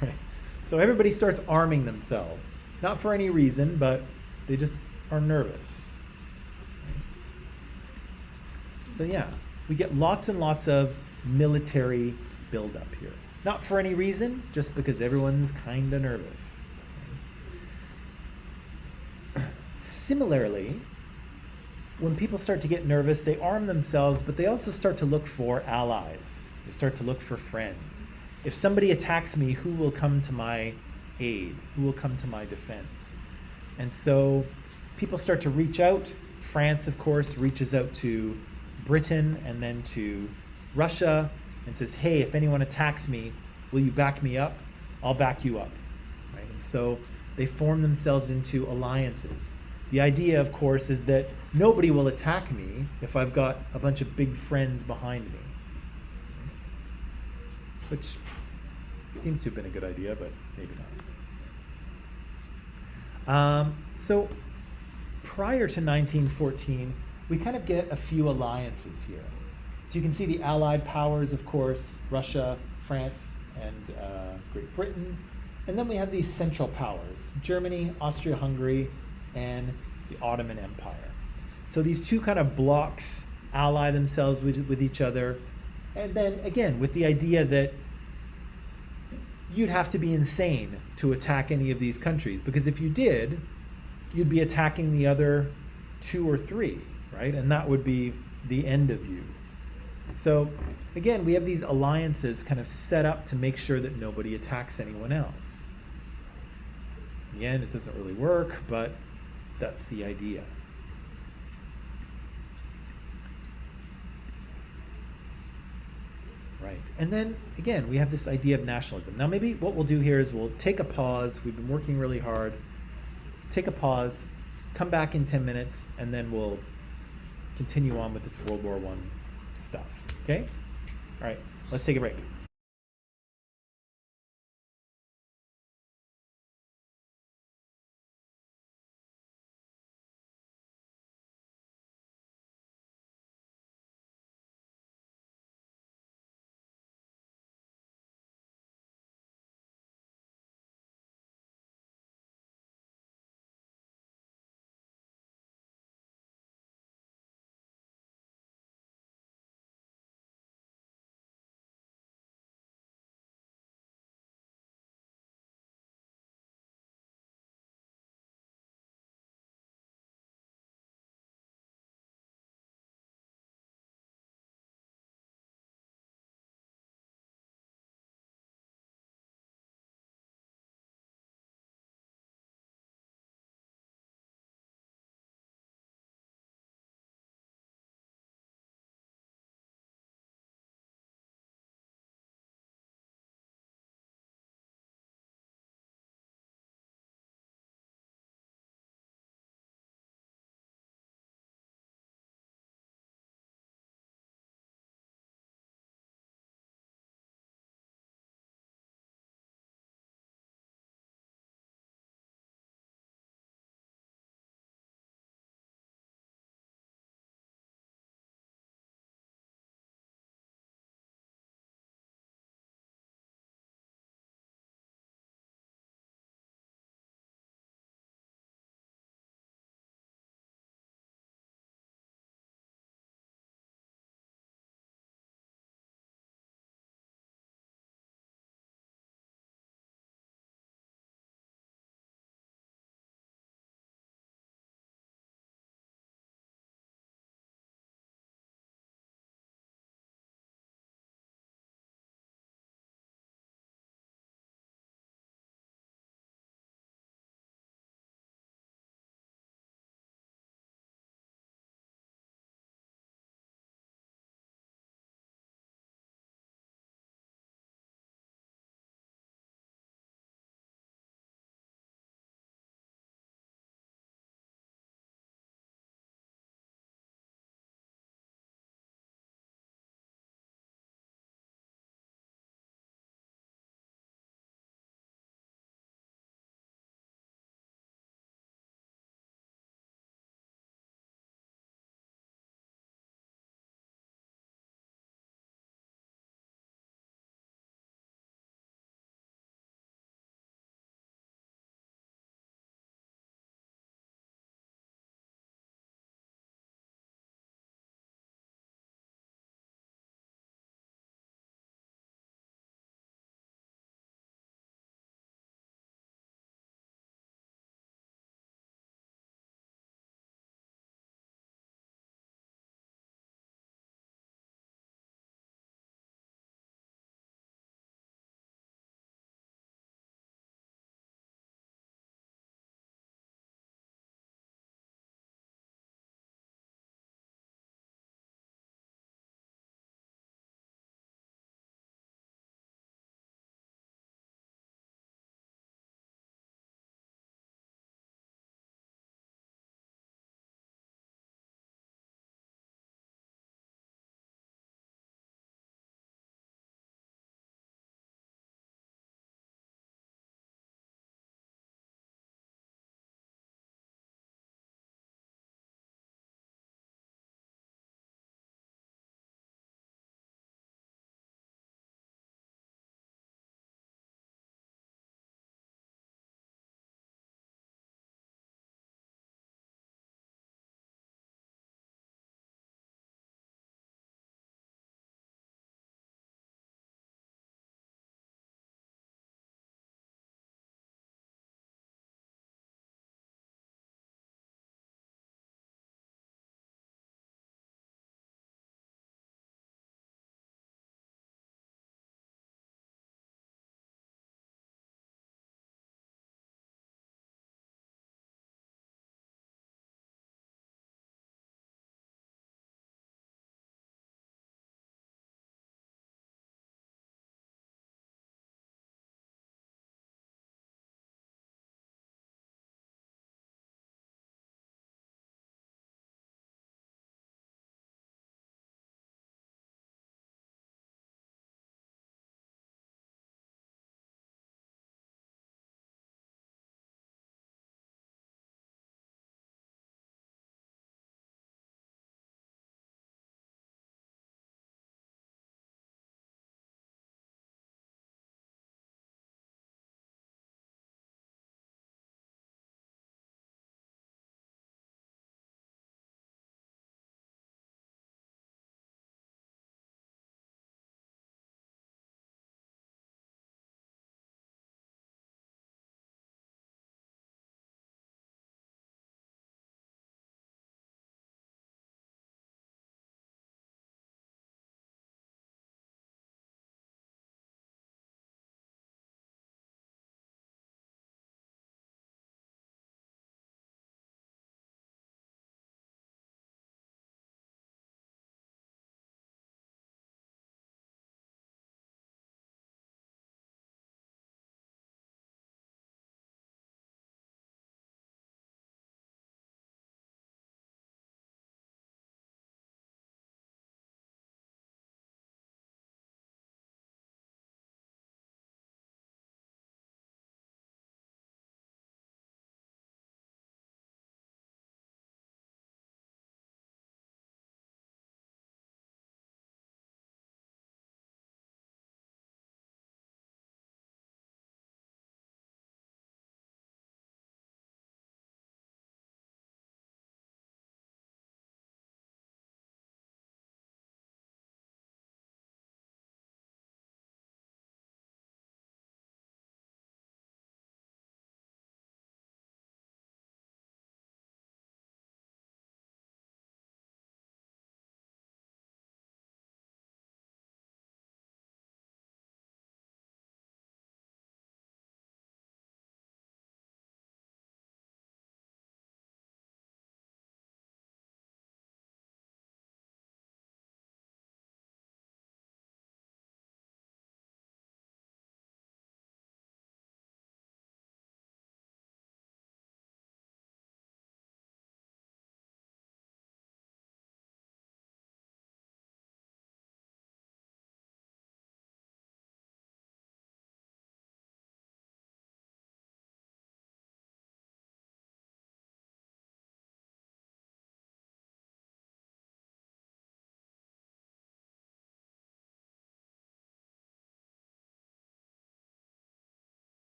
right? So everybody starts arming themselves, not for any reason, but they just are nervous. So yeah, we get lots and lots of military buildup here. Not for any reason, just because everyone's kind of nervous. Similarly, when people start to get nervous, they arm themselves, but they also start to look for allies. They start to look for friends. If somebody attacks me, who will come to my aid? Who will come to my defense? And so people start to reach out. France, of course, reaches out to Britain and then to Russia and says, hey, if anyone attacks me, will you back me up? I'll back you up. Right? And so they form themselves into alliances. The idea, of course, is that nobody will attack me if I've got a bunch of big friends behind me. Which seems to have been a good idea, but maybe not. So prior to 1914, we kind of get a few alliances here. So you can see the Allied powers, of course, Russia, France, and Great Britain. And then we have these central powers, Germany, Austria-Hungary, and the Ottoman Empire. So these two kind of blocks ally themselves with each other. And then again, with the idea that you'd have to be insane to attack any of these countries, because if you did, you'd be attacking the other two or three, right? And that would be the end of you. So again, we have these alliances kind of set up to make sure that nobody attacks anyone else. In the end, it doesn't really work, but that's the idea. Right. And then again, we have this idea of nationalism. Now maybe what we'll do here is we'll take a pause. We've been working really hard. Take a pause, come back in 10 minutes, and then we'll continue on with this World War I stuff. Okay? All right, let's take a break.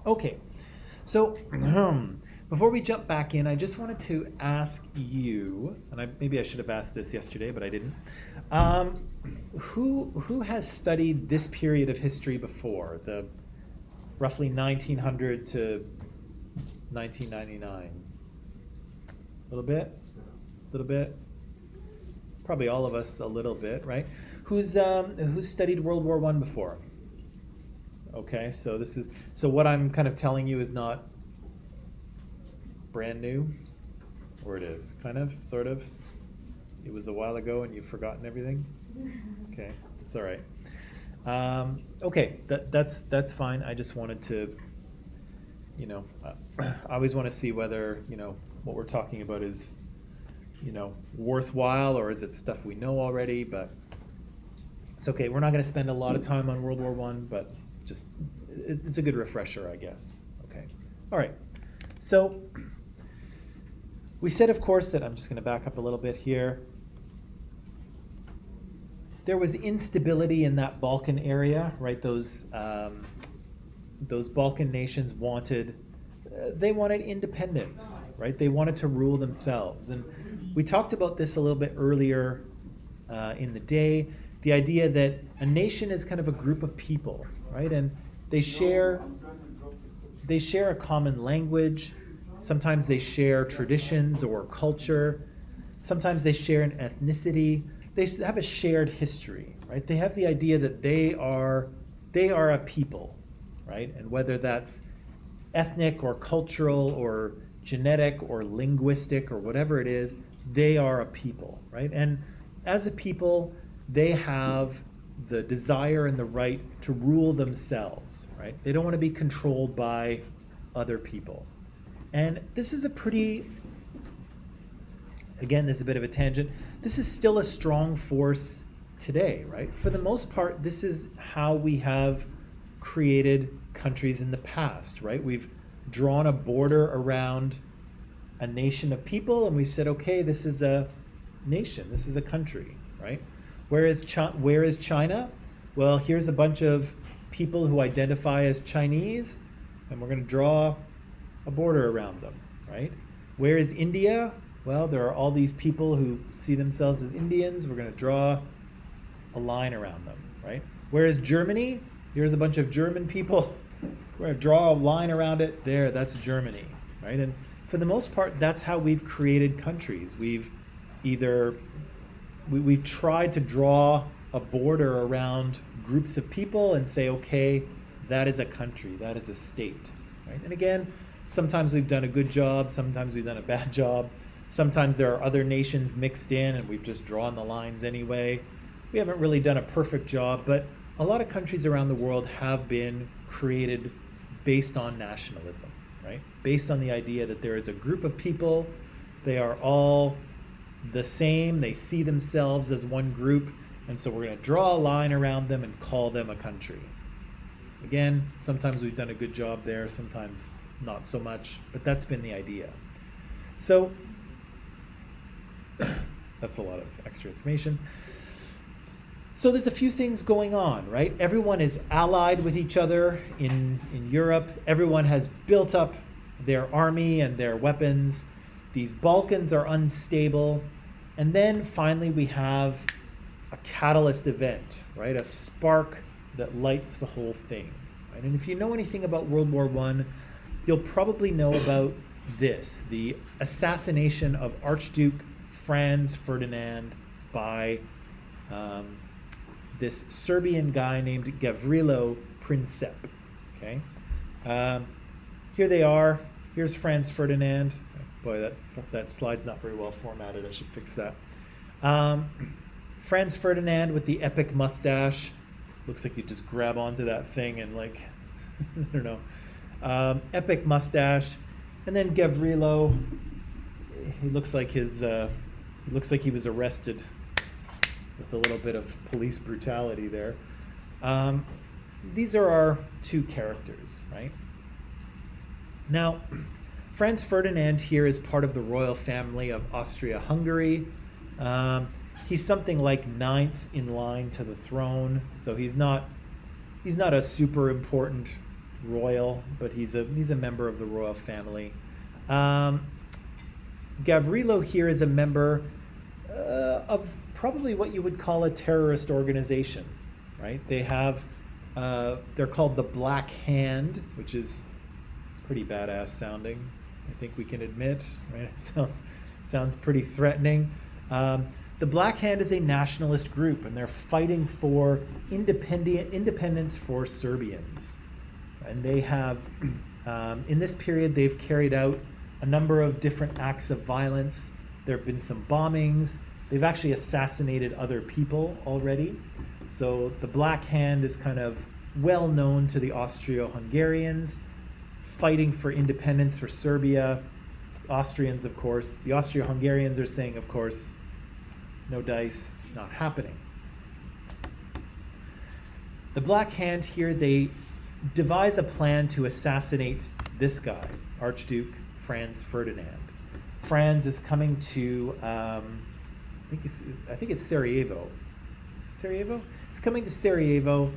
Okay, so before we jump back in, I just wanted to ask you, and maybe I should have asked this yesterday, but I didn't. Who has studied this period of history before, the roughly 1900 to 1999? A little bit, a little bit. Probably all of us a little bit, right? Who's studied World War I before? Okay, so what I'm kind of telling you is not brand new, or it is kind of, sort of. It was a while ago and you've forgotten everything. Okay, it's all right. Okay, that's fine. I just wanted to, I always want to see whether what we're talking about is worthwhile, or is it stuff we know already. But it's okay. We're not going to spend a lot of time on World War One, but just it's a good refresher, I guess. Okay. All right. So we said, of course, that I'm just going to back up a little bit here. There was instability in that Balkan area, right? Those Balkan nations wanted independence, right? They wanted to rule themselves. And we talked about this a little bit earlier in the day, the idea that a nation is kind of a group of people, right? And they share a common language. Sometimes they share traditions or culture. Sometimes they share an ethnicity. They have a shared history, right? They have the idea that they are a people, right? And whether that's ethnic or cultural or genetic or linguistic or whatever it is, they are a people, right? And as a people, they have the desire and the right to rule themselves, right? They don't want to be controlled by other people. And this is again, this is a bit of a tangent. This is still a strong force today, right? For the most part, this is how we have created countries in the past, right? We've drawn a border around a nation of people, and we've said, okay, this is a nation, this is a country, right? Where is China? Well, here's a bunch of people who identify as Chinese, and we're going to draw a border around them, right? Where is India? Well, there are all these people who see themselves as Indians. We're going to draw a line around them, right? Where is Germany? Here's a bunch of German people. We're going to draw a line around it. There, that's Germany, right? And for the most part, that's how we've created countries. We've tried to draw a border around groups of people and say, okay, that is a country, that is a state, right? And again, sometimes we've done a good job, sometimes we've done a bad job. Sometimes there are other nations mixed in and we've just drawn the lines anyway. We haven't really done a perfect job, but a lot of countries around the world have been created based on nationalism, right? Based on the idea that there is a group of people, they are all the same, they see themselves as one group, and so we're going to draw a line around them and call them a country. Again, sometimes we've done a good job there, sometimes not so much, but that's been the idea. So that's a lot of extra information. So there's a few things going on, right? Everyone is allied with each other in Europe. Everyone has built up their army and their weapons. These Balkans are unstable. And then finally we have a catalyst event, right? A spark that lights the whole thing, right? And if you know anything about World War I, you'll probably know about this, the assassination of Archduke Franz Ferdinand by this Serbian guy named Gavrilo Princip. Okay, here they are. Here's Franz Ferdinand. Boy, that slide's not very well formatted. I should fix that. Franz Ferdinand with the epic mustache. Looks like you just grab onto that thing and I don't know. Epic mustache, and then Gavrilo. He looks like he was arrested with a little bit of police brutality there. These are our two characters, right? Now, Franz Ferdinand here is part of the royal family of Austria-Hungary. He's something like 9th in line to the throne, so he's not a super important royal, but he's a member of the royal family. Gavrilo here is a member of probably what you would call a terrorist organization, right? They have, they're called the Black Hand, which is pretty badass sounding. I think we can admit, right? It sounds pretty threatening. The Black Hand is a nationalist group, and they're fighting for independence for Serbians. And they have, in this period, they've carried out a number of different acts of violence. There have been some bombings. They've actually assassinated other people already. So the Black Hand is kind of well known to the Austro-Hungarians, fighting for independence for Serbia. Austrians, of course. The Austro-Hungarians are saying, of course, no dice, not happening. The Black Hand here, they devise a plan to assassinate this guy, Archduke Franz Ferdinand. Franz is coming to, I think it's Sarajevo. Is it Sarajevo? He's coming to Sarajevo.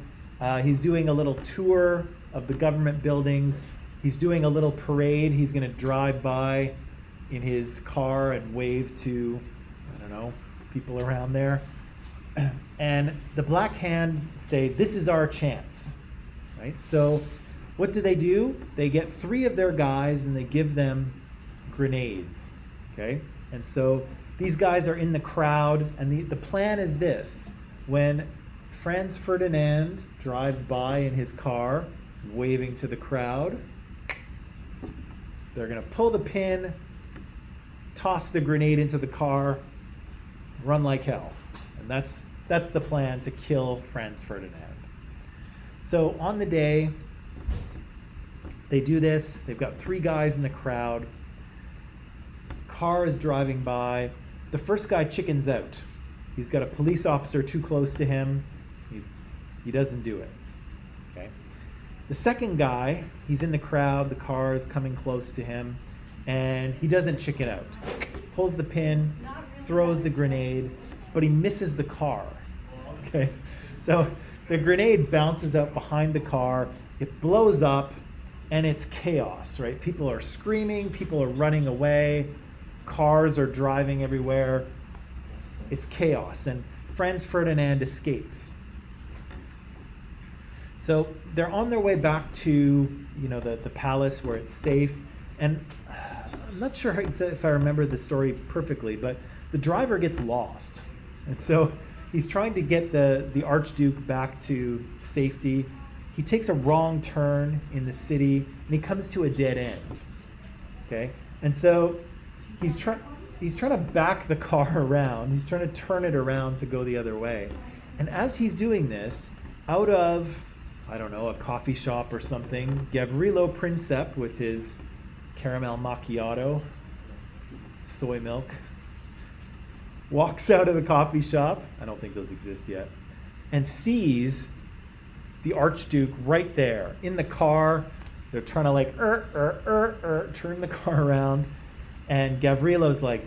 He's doing a little tour of the government buildings. He's doing a little parade. He's going to drive by in his car and wave to, I don't know, people around there. And the Black Hand say, this is our chance, right? So what do? They get 3 of their guys and they give them grenades, okay? And so these guys are in the crowd, and the plan is this. When Franz Ferdinand drives by in his car, waving to the crowd, they're going to pull the pin, toss the grenade into the car, run like hell. And that's the plan to kill Franz Ferdinand. So on the day, they do this. They've got 3 guys in the crowd. Car is driving by. The first guy chickens out. He's got a police officer too close to him. He doesn't do it. Okay. The second guy, he's in the crowd. The car is coming close to him, and he doesn't chicken out. Pulls the pin, throws the grenade, but he misses the car. Okay. So the grenade bounces out behind the car. It blows up, and it's chaos, right? People are screaming. People are running away. Cars are driving everywhere. It's chaos, and Franz Ferdinand escapes. So they're on their way back to, the palace where it's safe. And I'm not sure if I remember the story perfectly, but the driver gets lost. And so he's trying to get the Archduke back to safety. He takes a wrong turn in the city, and he comes to a dead end. Okay? And so he's trying to back the car around. He's trying to turn it around to go the other way. And as he's doing this, out of, I don't know, a coffee shop or something, Gavrilo Princip with his caramel macchiato, soy milk, walks out of the coffee shop, I don't think those exist yet, and sees the Archduke right there in the car. They're trying to turn the car around, and Gavrilo's like,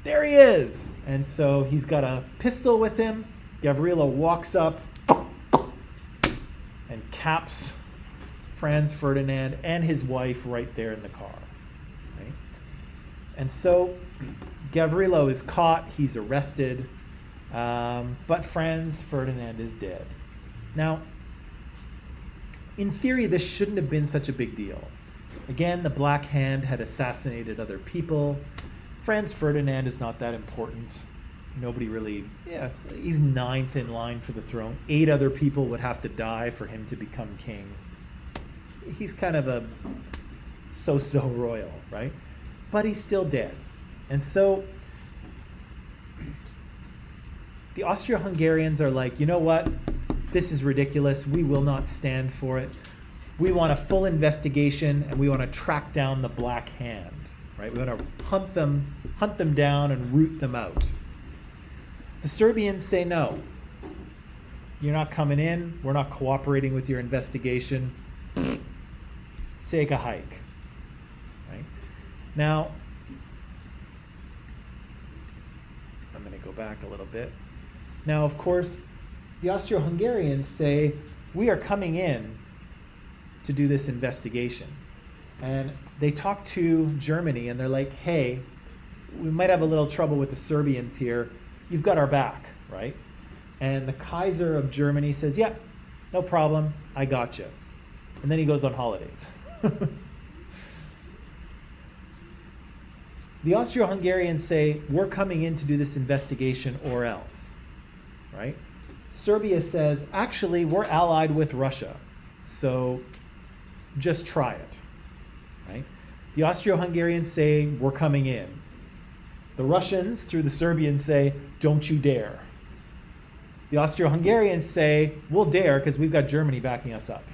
there he is! And so he's got a pistol with him. Gavrilo walks up and caps Franz Ferdinand and his wife right there in the car. Right? And so Gavrilo is caught, he's arrested, but Franz Ferdinand is dead. Now, in theory, this shouldn't have been such a big deal. Again, the Black Hand had assassinated other people. Franz Ferdinand is not that important. Nobody really, he's 9th in line for the throne. 8 other people would have to die for him to become king. He's kind of a so-so royal, right? But he's still dead. And so the Austro-Hungarians are like, you know what? This is ridiculous. We will not stand for it. We want a full investigation, and we want to track down the Black Hand, right? We want to hunt them down and root them out. The Serbians say, no, you're not coming in. We're not cooperating with your investigation. Take a hike. Right? Now, I'm going to go back a little bit. Now, of course, the Austro-Hungarians say, we are coming in to do this investigation. And they talk to Germany and they're like, hey, we might have a little trouble with the Serbians here. You've got our back, right? And the Kaiser of Germany says, yeah, no problem, I got you. And then he goes on holidays. The Austro-Hungarians say, we're coming in to do this investigation or else, right? Serbia says, actually, we're allied with Russia, so just try it, right? The Austro-Hungarians say, we're coming in. The Russians, through the Serbians, say, don't you dare. The Austro-Hungarians say, we'll dare because we've got Germany backing us up.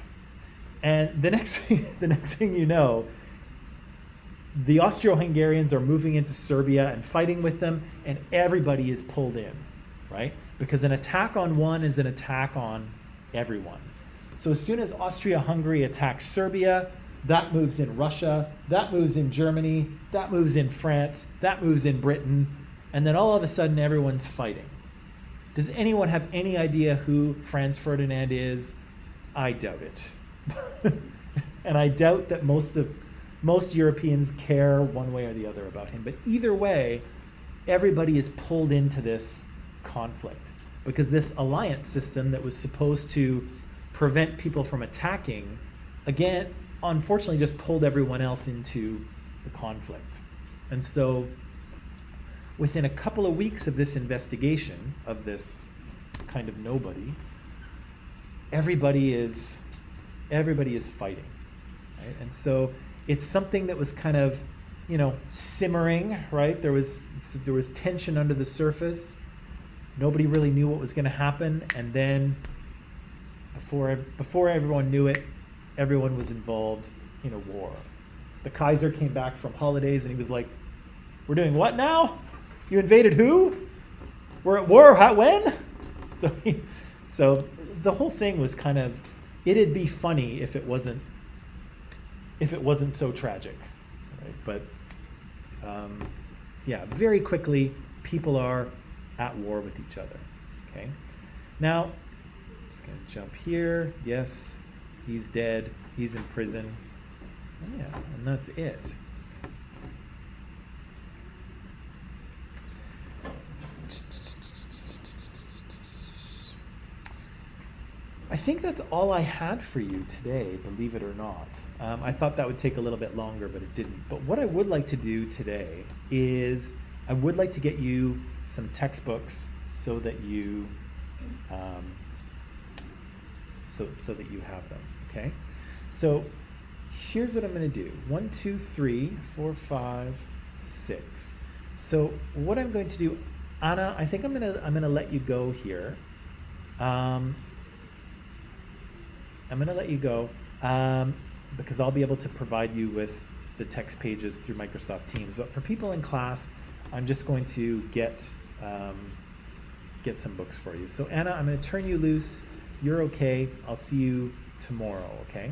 And the next thing you know, the Austro-Hungarians are moving into Serbia and fighting with them, and everybody is pulled in, right? Because an attack on one is an attack on everyone. So as soon as Austria-Hungary attacks Serbia, that moves in Russia, that moves in Germany, that moves in France, that moves in Britain, and then all of a sudden everyone's fighting. Does anyone have any idea who Franz Ferdinand is? I doubt it. And I doubt that most Europeans care one way or the other about him. But either way, everybody is pulled into this conflict because this alliance system that was supposed to prevent people from attacking, again, unfortunately just pulled everyone else into the conflict. And so within a couple of weeks of this investigation of this kind of nobody, everybody is fighting, right? And so it's something that was kind of, simmering, right? There was tension under the surface. Nobody really knew what was going to happen, and then before everyone knew it, everyone was involved in a war. The Kaiser came back from holidays and he was like, "We're doing what now? You invaded who? We're at war. How, when?" So the whole thing was kind of, it'd be funny if it wasn't so tragic, right? But very quickly people are at war with each other. Okay, now just gonna jump here. Yes, he's dead. He's in prison. Yeah, and that's it. I think that's all I had for you today, believe it or not. I thought that would take a little bit longer, but it didn't. But what I would like to do today is I would like to get you some textbooks so that you so that you have them. Okay. So here's what I'm going to do: 1, 2, 3, 4, 5, 6. So what I'm going to do, Anna, I think I'm gonna let you go here. I'm going to let you go because I'll be able to provide you with the text pages through Microsoft Teams. But for people in class, I'm just going to get some books for you. So Anna, I'm going to turn you loose. You're okay. I'll see you tomorrow, okay?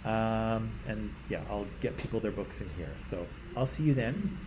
And yeah, I'll get people their books in here. So I'll see you then.